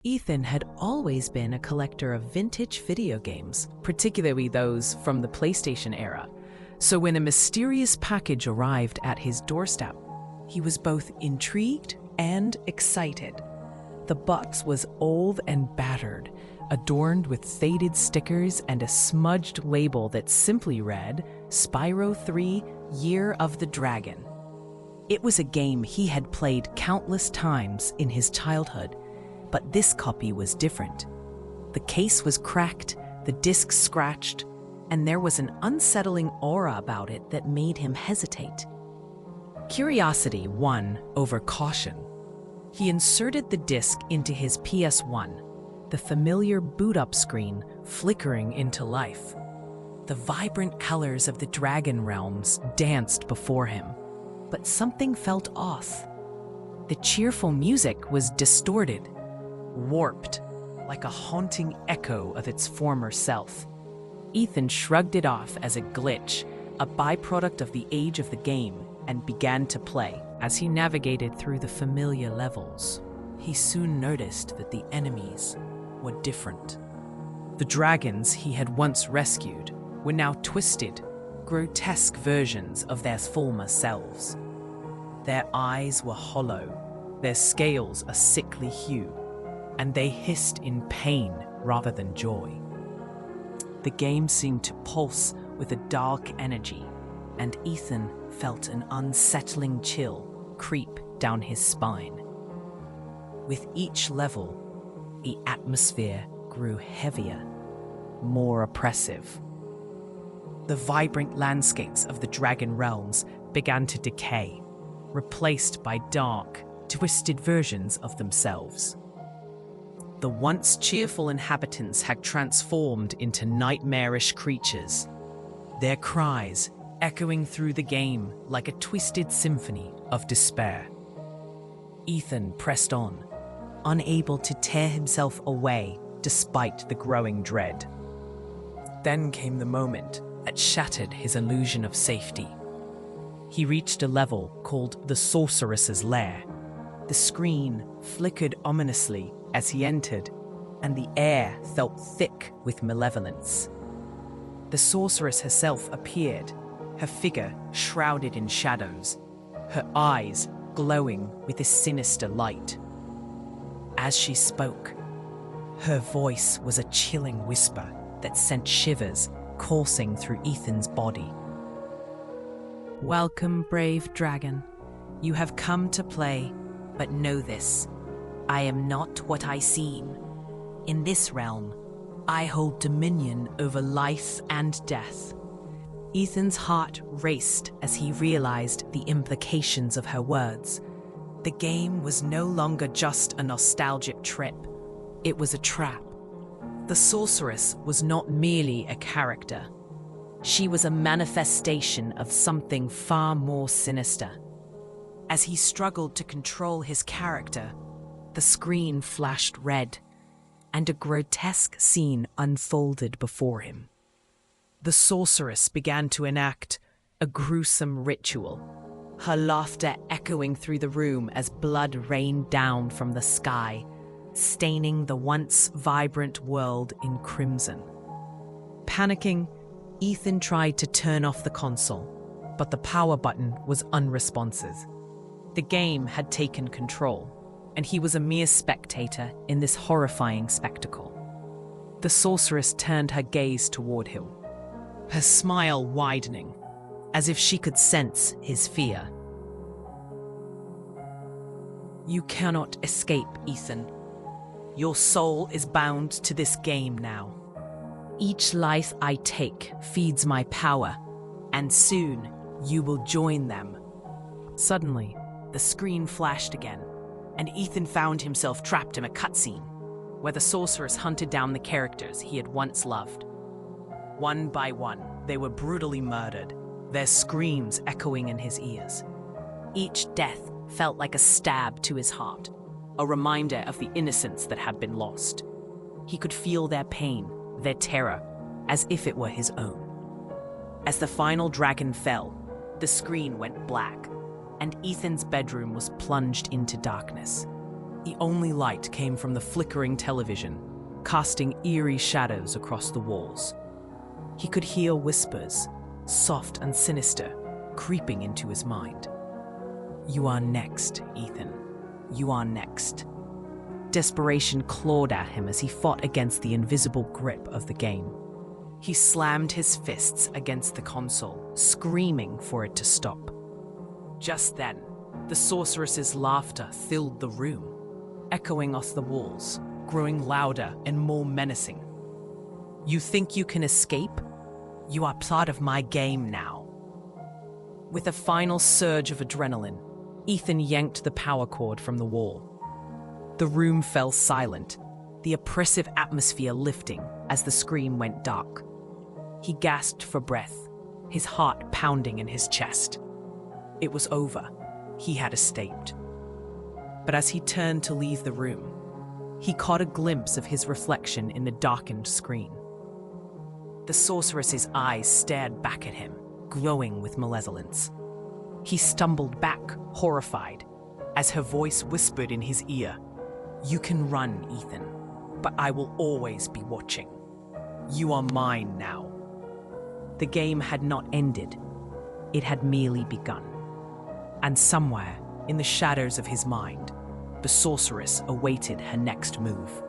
Ethan had always been a collector of vintage video games, particularly those from the PlayStation era. So when a mysterious package arrived at his doorstep, he was both intrigued and excited. The box was old and battered, adorned with faded stickers and a smudged label that simply read, Spyro 3: Year of the Dragon. It was a game he had played countless times in his childhood, but this copy was different. The case was cracked, the disc scratched, and there was an unsettling aura about it that made him hesitate. Curiosity won over caution. He inserted the disc into his PS1, the familiar boot-up screen flickering into life. The vibrant colors of the Dragon Realms danced before him, but something felt off. The cheerful music was distorted, warped, like a haunting echo of its former self. Ethan shrugged it off as a glitch, a byproduct of the age of the game, and began to play. As he navigated through the familiar levels, he soon noticed that the enemies were different. The dragons he had once rescued were now twisted, grotesque versions of their former selves. Their eyes were hollow, their scales a sickly hue, and they hissed in pain rather than joy. The game seemed to pulse with a dark energy, and Ethan felt an unsettling chill creep down his spine. With each level, the atmosphere grew heavier, more oppressive. The vibrant landscapes of the Dragon Realms began to decay, replaced by dark, twisted versions of themselves. The once cheerful inhabitants had transformed into nightmarish creatures, their cries echoing through the game like a twisted symphony of despair. Ethan pressed on, unable to tear himself away despite the growing dread. Then came the moment that shattered his illusion of safety. He reached a level called the Sorceress's Lair. The screen flickered ominously as he entered, and the air felt thick with malevolence. The sorceress herself appeared, her figure shrouded in shadows, her eyes glowing with a sinister light. As she spoke, her voice was a chilling whisper that sent shivers coursing through Ethan's body. "Welcome, brave dragon. You have come to play, but know this. I am not what I seem. In this realm, I hold dominion over life and death." Ethan's heart raced as he realized the implications of her words. The game was no longer just a nostalgic trip. It was a trap. The sorceress was not merely a character. She was a manifestation of something far more sinister. As he struggled to control his character, the screen flashed red, and a grotesque scene unfolded before him. The sorceress began to enact a gruesome ritual, her laughter echoing through the room as blood rained down from the sky, staining the once vibrant world in crimson. Panicking, Ethan tried to turn off the console, but the power button was unresponsive. The game had taken control, and he was a mere spectator in this horrifying spectacle. The sorceress turned her gaze toward him, her smile widening, as if she could sense his fear. "You cannot escape, Ethan. Your soul is bound to this game now. Each life I take feeds my power, and soon you will join them." Suddenly, the screen flashed again, and Ethan found himself trapped in a cutscene, where the sorceress hunted down the characters he had once loved. One by one, they were brutally murdered, their screams echoing in his ears. Each death felt like a stab to his heart, a reminder of the innocence that had been lost. He could feel their pain, their terror, as if it were his own. As the final dragon fell, the screen went black, and Ethan's bedroom was plunged into darkness. The only light came from the flickering television, casting eerie shadows across the walls. He could hear whispers, soft and sinister, creeping into his mind. "You are next, Ethan. You are next." Desperation clawed at him as he fought against the invisible grip of the game. He slammed his fists against the console, screaming for it to stop. Just then, the sorceress's laughter filled the room, echoing off the walls, growing louder and more menacing. "You think you can escape? You are part of my game now." With a final surge of adrenaline, Ethan yanked the power cord from the wall. The room fell silent, the oppressive atmosphere lifting as the screen went dark. He gasped for breath, his heart pounding in his chest. It was over. He had escaped. But as he turned to leave the room, he caught a glimpse of his reflection in the darkened screen. The sorceress's eyes stared back at him, glowing with malevolence. He stumbled back, horrified, as her voice whispered in his ear, "You can run, Ethan, but I will always be watching. You are mine now." The game had not ended. It had merely begun. And somewhere, in the shadows of his mind, the sorceress awaited her next move.